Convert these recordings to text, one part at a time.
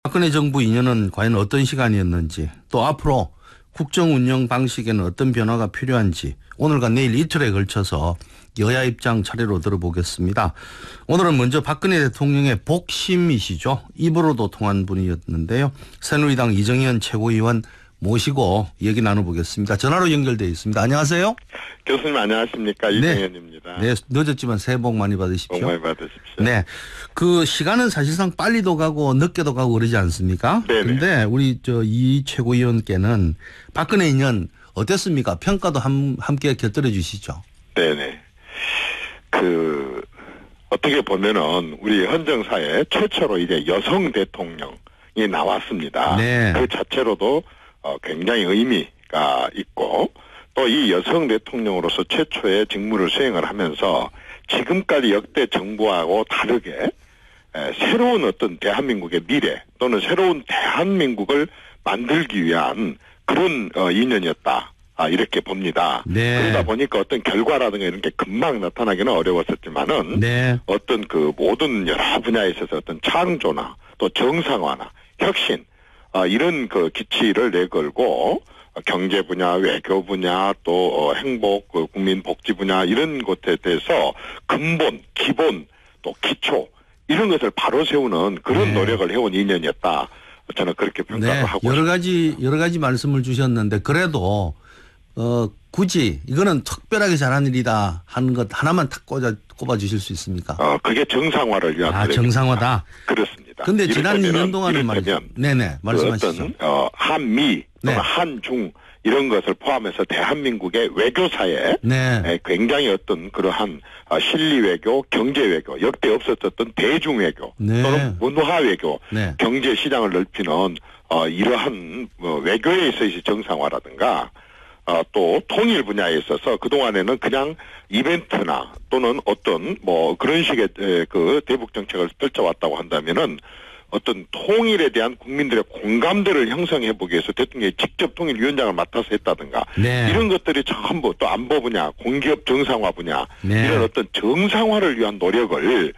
박근혜 정부 2년은 과연 어떤 시간이었는지, 또 앞으로 국정 운영 방식에는 어떤 변화가 필요한지 오늘과 내일 이틀에 걸쳐서 여야 입장 차례로 들어보겠습니다. 오늘은 먼저 박근혜 대통령의 복심이시죠. 입으로도 통한 분이었는데요. 새누리당 이정현 최고위원 모시고 얘기 나눠보겠습니다. 전화로 연결되어 있습니다. 안녕하세요. 교수님 안녕하십니까. 이정현입니다. 네, 늦었지만 새해 복 많이 받으십시오. 복 많이 받으십시오. 네, 그 시간은 사실상 빨리도 가고 늦게도 가고 그러지 않습니까? 그런데 우리 이 최고위원께는 박근혜 2년 어땠습니까? 평가도 함께 곁들여 주시죠. 네네. 어떻게 보면은 우리 헌정사에 최초로 이제 여성 대통령이 나왔습니다. 네. 그 자체로도 굉장히 의미가 있고, 또 이 여성 대통령으로서 최초의 직무를 수행을 하면서 지금까지 역대 정부하고 다르게 새로운 어떤 대한민국의 미래 또는 새로운 대한민국을 만들기 위한 그런 2년이었다. 이렇게 봅니다. 네. 그러다 보니까 어떤 결과라든가 이런 게 금방 나타나기는 어려웠었지만은 네. 어떤 그 모든 여러 분야에 있어서 어떤 창조나 또 정상화나 혁신 이런 그 기치를 내걸고 경제 분야, 외교 분야, 또 행복, 국민 복지 분야 이런 것에 대해서 근본, 기본, 또 기초 이런 것을 바로 세우는 그런 노력을 해온 2년이었다. 저는 그렇게 평가를 하고 여러 가지 말씀을 주셨는데 그래도 굳이 이거는 특별하게 잘한 일이다 하는 것 하나만 딱 꼽아 주실 수 있습니까? 그게 정상화를 위한 노력입니다. 정상화다. 그렇습니다. 근데 지난 2년 동안은 말이죠. 네네, 말씀하시죠. 어떤 한미 또는 한중 이런 것을 포함해서 대한민국의 외교사에 굉장히 어떤 그러한 실리 외교, 경제 외교, 역대 없었던 대중 외교 또는 문화 외교, 경제 시장을 넓히는 이러한 외교에 있어서 정상화라든가 또 통일 분야에 있어서 그동안에는 그냥 이벤트나 또는 어떤 그런 식의 그 대북 정책을 펼쳐왔다고 한다면은 어떤 통일에 대한 국민들의 공감대를 형성해 보기 위해서 대통령이 직접 통일위원장을 맡아서 했다든가 이런 것들이 전부 또 안보 분야, 공기업 정상화 분야 이런 어떤 정상화를 위한 노력을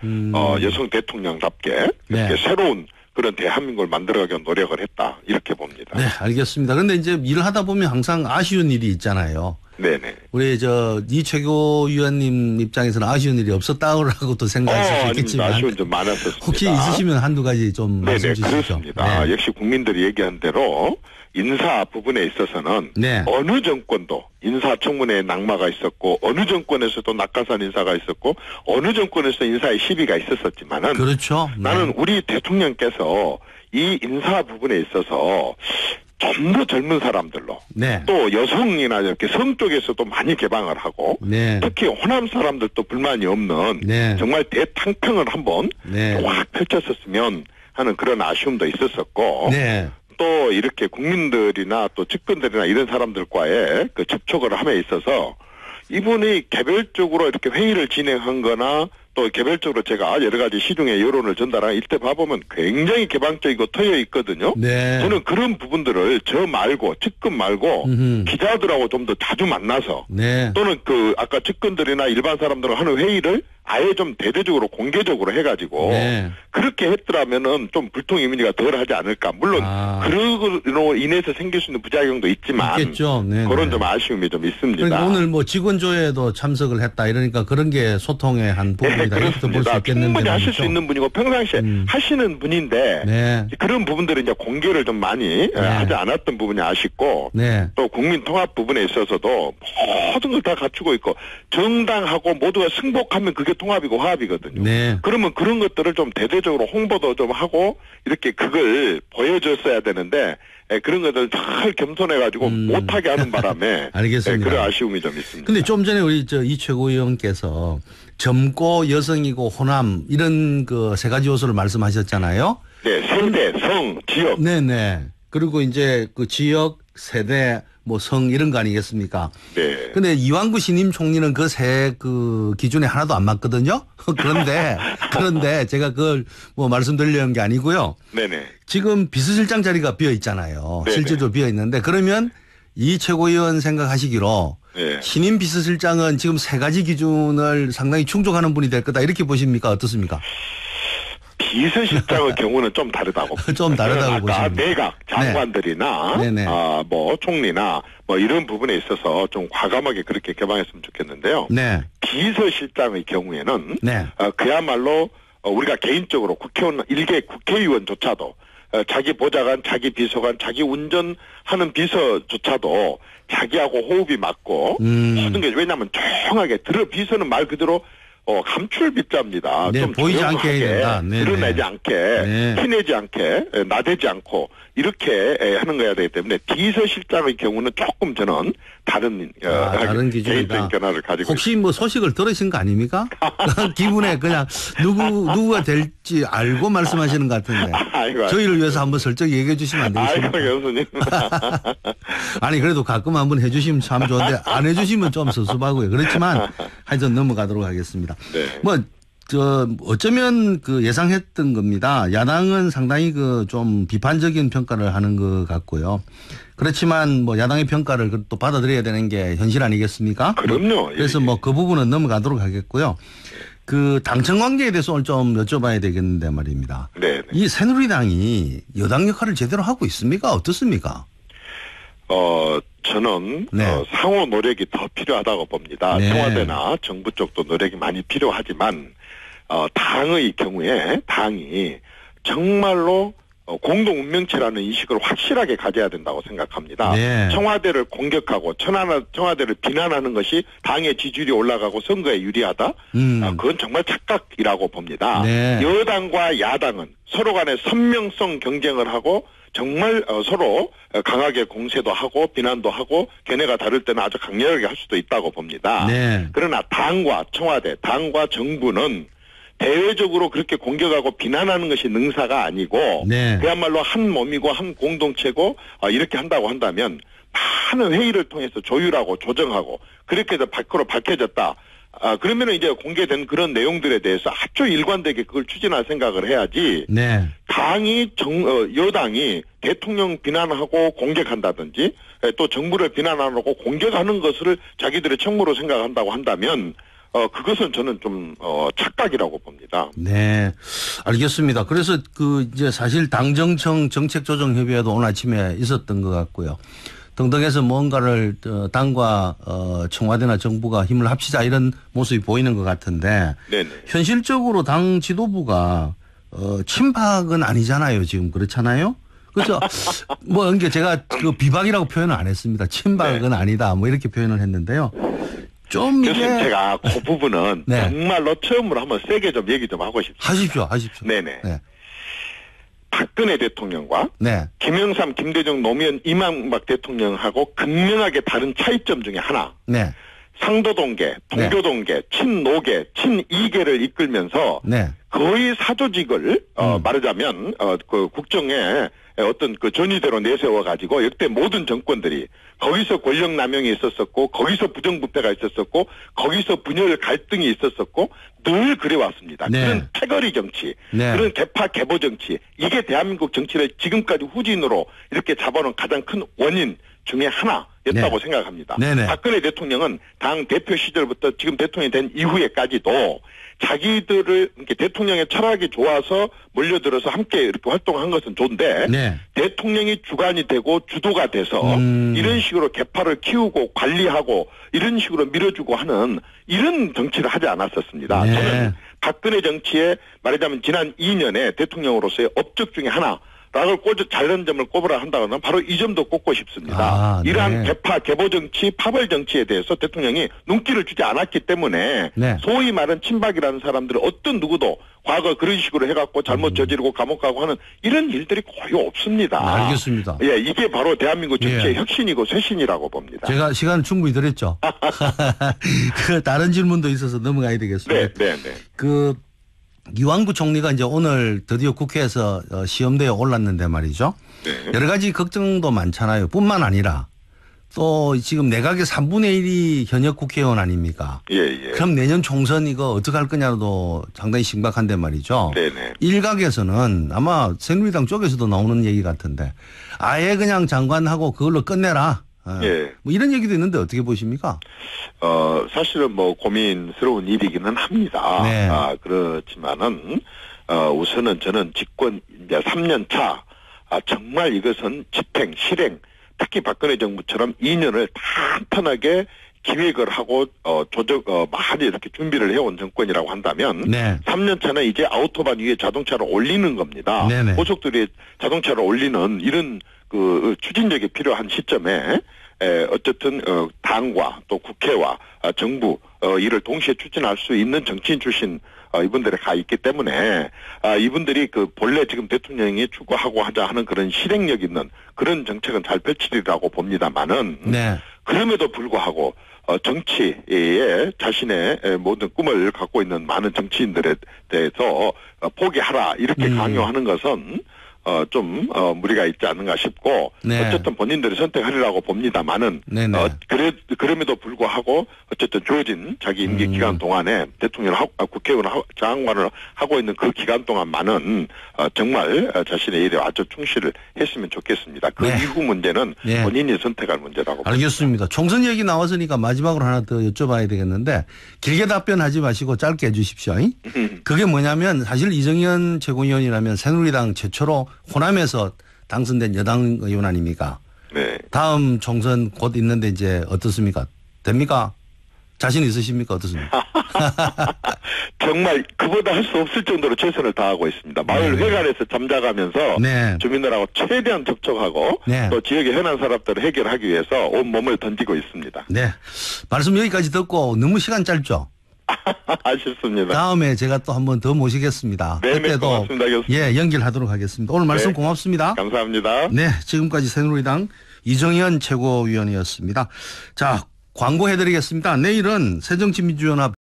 여성 대통령답게 이렇게 새로운 그런 대한민국을 만들어가기 위한 노력을 했다. 이렇게 봅니다. 네, 알겠습니다. 그런데 이제 일을 하다 보면 항상 아쉬운 일이 있잖아요. 네네. 우리 이 최고위원님 입장에서는 아쉬운 일이 없었다고도 생각하실 수 있겠지만 아쉬운 점 많았었습니다. 혹시 있으시면 한두 가지 좀 말씀 주시죠. 그렇습니다. 역시 국민들이 얘기한 대로 인사 부분에 있어서는 어느 정권도 인사청문회에 낙마가 있었고 어느 정권에서도 낙하산 인사가 있었고 어느 정권에서 인사의 시비가 있었지만은 그렇죠. 나는 우리 대통령께서 이 인사 부분에 있어서 좀 더 젊은 사람들로 또 여성이나 이렇게 성 쪽에서도 많이 개방을 하고 특히 호남 사람들도 불만이 없는 정말 대탕평을 한번 확 펼쳤었으면 하는 그런 아쉬움도 있었었고 또 이렇게 국민들이나 또 측근들이나 이런 사람들과의 그 접촉을 함에 있어서 이분이 개별적으로 이렇게 회의를 진행한 거나 또 개별적으로 제가 여러 가지 시중의 여론을 전달한 이때 봐보면 굉장히 개방적이고 트여 있거든요. 저는 그런 부분들을 저 말고 측근 말고 기자들하고 좀 더 자주 만나서 또는 아까 측근들이나 일반 사람들하고 하는 회의를 아예 좀 대대적으로 공개적으로 해가지고 그렇게 했더라면은 좀 불통 이미지가 덜 하지 않을까. 물론 그로 인해서 생길 수 있는 부작용도 있지만 그런 좀 아쉬움이 좀 있습니다. 그러니까 오늘 직원조회도 참석을 했다 이러니까 그런 게 소통의 한 부분이다. 그렇습니다. 충분히 하실 수 있는 분이고 평상시에 하시는 분인데 그런 부분들을 이제 공개를 좀 많이 하지 않았던 부분이 아쉽고 또 국민 통합 부분에 있어서도 모든 걸 다 갖추고 있고 정당하고 모두가 승복하면 그게 통합이고 화합이거든요. 그러면 그런 것들을 좀 대대적으로 홍보도 좀 하고 이렇게 그걸 보여줬어야 되는데 그런 것들 잘 겸손해가지고 못하게 하는 바람에 알겠습니다. 그런 아쉬움이 좀 있습니다. 근데 좀 전에 우리 이 최고위원께서 젊고 여성이고 호남 이런 그 세 가지 요소를 말씀하셨잖아요. 세대, 성, 지역. 그리고 이제 그 지역, 세대, 성 이런 거 아니겠습니까? 근데 이완구 신임 총리는 그 세 기준에 하나도 안 맞거든요. 그런데 제가 그걸 말씀드리려는 게 아니고요. 지금 비서실장 자리가 비어 있잖아요. 실제로 비어 있는데 그러면 이 최고위원 생각하시기로 신임 비서실장은 지금 세 가지 기준을 상당히 충족하는 분이 될 거다 이렇게 보십니까? 어떻습니까? 비서실장의 경우는 좀 다르다고. 좀 다르다고 보시면. 아까 내각 장관들이나 네. 뭐 총리나 뭐 이런 부분에 있어서 좀 과감하게 그렇게 개방했으면 좋겠는데요. 네. 비서실장의 경우에는 네. 그야말로 우리가 개인적으로 일개 국회의원조차도 자기 보좌관, 자기 비서관, 자기 운전하는 비서조차도 자기하고 호흡이 맞고 모든 게 왜냐하면 조용하게 비서는 말 그대로 감출빗자입니다. 네, 좀 보이지 않게 해야 된다. 드러내지 않게, 티내지 않게, 나대지 않고 이렇게 하는 거야 되기 때문에 비서실장의 경우는 조금 저는 다른 기준이다. 개인적인 견해를 가지고 혹시 뭐 소식을 들으신 거 아닙니까? 기분에 그냥 누구가 될지 알고 말씀하시는 것 같은데 저희를 위해서 한번 슬쩍 얘기해 주시면 안 되겠습니까? 교수님. 아니 그래도 가끔 한번 해주시면 참 좋은데 안 해주시면 좀 섭섭하고요. 그렇지만 하여튼 넘어가도록 하겠습니다. 네. 어쩌면 예상했던 겁니다. 야당은 상당히 좀 비판적인 평가를 하는 것 같고요. 그렇지만 야당의 평가를 또 받아들여야 되는 게 현실 아니겠습니까? 그럼요. 그래서 그 부분은 넘어가도록 하겠고요. 당청 관계에 대해서 오늘 좀 여쭤봐야 되겠는데 말입니다. 네. 이 새누리당이 여당 역할을 제대로 하고 있습니까? 어떻습니까? 저는 상호 노력이 더 필요하다고 봅니다. 네. 청와대나 정부 쪽도 노력이 많이 필요하지만 당의 경우에 당이 정말로 공동 운명체라는 인식을 확실하게 가져야 된다고 생각합니다. 네. 청와대를 공격하고 청와대를 비난하는 것이 당의 지지율이 올라가고 선거에 유리하다? 그건 정말 착각이라고 봅니다. 네. 여당과 야당은 서로 간에 선명성 경쟁을 하고 정말 서로 강하게 공세도 하고 비난도 하고 견해가 다를 때는 아주 강렬하게 할 수도 있다고 봅니다. 네. 그러나 당과 청와대, 당과 정부는 대외적으로 그렇게 공격하고 비난하는 것이 능사가 아니고 네. 그야말로 한 몸이고 한 공동체고 이렇게 한다고 한다면 많은 회의를 통해서 조율하고 조정하고 그렇게 해서 밖으로 밝혀졌다. 그러면은 이제 공개된 그런 내용들에 대해서 아주 일관되게 그걸 추진할 생각을 해야지. 네. 여당이 대통령 비난하고 공격한다든지 또 정부를 비난하고 공격하는 것을 자기들의 책무로 생각한다고 한다면 그것은 저는 좀 착각이라고 봅니다. 네, 알겠습니다. 그래서 이제 사실 당정청 정책조정협의회도 오늘 아침에 있었던 것 같고요. 등등해서 뭔가를 당과 청와대나 정부가 힘을 합치자 이런 모습이 보이는 것 같은데 네네. 현실적으로 당 지도부가 친박은 아니잖아요. 지금 그렇잖아요. 그래서 이게 제가 비박이라고 표현을 안 했습니다. 친박은 네. 아니다. 이렇게 표현을 했는데요. 좀 교수님 제가 그 부분은 네. 정말로 처음으로 한번 세게 좀 얘기 좀 하고 싶습니다. 하십시오. 네네. 네. 박근혜 대통령과 네. 김영삼, 김대중, 노무현, 이명박 대통령하고 극명하게 다른 차이점 중에 하나. 네. 상도동계, 동교동계, 친노계, 친이계를 이끌면서 네. 거의 사조직을 말하자면 국정에 어떤 전위대로 내세워 가지고 역대 모든 정권들이 거기서 권력 남용이 있었었고 거기서 부정부패가 있었었고 거기서 분열 갈등이 있었었고 늘 그래왔습니다. 네. 그런 패거리 정치, 네. 그런 개파 개보 정치, 이게 대한민국 정치를 지금까지 후진으로 이렇게 잡아놓은 가장 큰 원인 중에 하나였다고 네. 생각합니다. 네네. 박근혜 대통령은 당 대표 시절부터 지금 대통령이 된 이후에까지도 자기들을 이렇게 대통령의 철학이 좋아서 몰려들어서 함께 이렇게 활동한 것은 좋은데 네. 대통령이 주관이 되고 주도가 돼서 이런 식으로 개파를 키우고 관리하고 이런 식으로 밀어주고 하는 이런 정치를 하지 않았었습니다. 네. 저는 박근혜 정치에 말하자면 지난 2년의 대통령으로서의 업적 중에 하나 락을 잘하는 점을 꼽으라 한다면 바로 이 점도 꼽고 싶습니다. 네. 이러한 개파, 개보 정치, 파벌 정치에 대해서 대통령이 눈길을 주지 않았기 때문에 네. 소위 말하는 친박이라는 사람들은 어떤 누구도 과거 그런 식으로 해갖고 잘못 저지르고 감옥 가고 하는 이런 일들이 거의 없습니다. 알겠습니다. 예, 이게 바로 대한민국 정치의 혁신이고 쇄신이라고 봅니다. 제가 시간을 충분히 드렸죠. 다른 질문도 있어서 넘어가야 되겠습니다. 네. 이완구 총리가 이제 오늘 드디어 국회에서 시험대에 올랐는데 말이죠. 네. 여러 가지 걱정도 많잖아요. 뿐만 아니라 또 지금 내각의 3분의 1이 현역 국회의원 아닙니까? 예. 그럼 내년 총선 이거 어떻게 할 거냐도 상당히 심각한데 말이죠. 네네. 일각에서는 아마 새누리당 쪽에서도 나오는 얘기 같은데 아예 그냥 장관하고 그걸로 끝내라. 예. 이런 얘기도 있는데 어떻게 보십니까? 사실은 고민스러운 일이기는 합니다. 네. 그렇지만은, 우선은 저는 집권 이제 3년 차 정말 이것은 집행, 실행, 특히 박근혜 정부처럼 2년을 탄탄하게 기획을 하고 많이 이렇게 준비를 해온 정권이라고 한다면 네. 3년 차는 이제 아우토반 위에 자동차를 올리는 겁니다. 네네. 고속도로에 자동차를 올리는 이런 그 추진력이 필요한 시점에 어쨌든 당과 또 국회와 정부 이를 동시에 추진할 수 있는 정치인 출신 이분들이 가 있기 때문에 이분들이 그 본래 지금 대통령이 추구하고 하자 하는 그런 실행력 있는 그런 정책은 잘 펼치리라고 봅니다만은 네. 그럼에도 불구하고 정치에 자신의 모든 꿈을 갖고 있는 많은 정치인들에 대해서 포기하라 이렇게 강요하는 것은 좀 무리가 있지 않는가 싶고 네. 어쨌든 본인들이 선택하리라고 봅니다만은 그럼에도 불구하고 어쨌든 주어진 자기 임기 기간 동안에 대통령 국회의원 장관을 하고 있는 그 기간 동안만은 정말 자신의 일에 아주 충실을 했으면 좋겠습니다. 그 네. 이후 문제는 네. 본인이 선택할 문제라고 알겠습니다. 봅니다. 총선 얘기 나왔으니까 마지막으로 하나 더 여쭤봐야 되겠는데 길게 답변하지 마시고 짧게 해주십시오. 그게 뭐냐면 사실 이정현 최고위원이라면 새누리당 최초로 호남에서 당선된 여당 의원 아닙니까? 네. 다음 총선 곧 있는데 이제 어떻습니까? 됩니까? 자신 있으십니까? 어떻습니까? 정말 그보다 할 수 없을 정도로 최선을 다하고 있습니다. 마을 네. 회관에서 잠자가면서 네. 주민들하고 최대한 접촉하고 네. 또 지역의 현안 사람들을 해결하기 위해서 온 몸을 던지고 있습니다. 네. 말씀 여기까지 듣고 너무 시간 짧죠? 아쉽습니다. 다음에 제가 또 한 번 더 모시겠습니다. 네, 그때도 고맙습니다. 예, 연결하도록 하겠습니다. 오늘 말씀 네. 고맙습니다. 감사합니다. 네, 지금까지 새누리당 이정현 최고위원이었습니다. 자, 광고해드리겠습니다. 내일은 새정치민주연합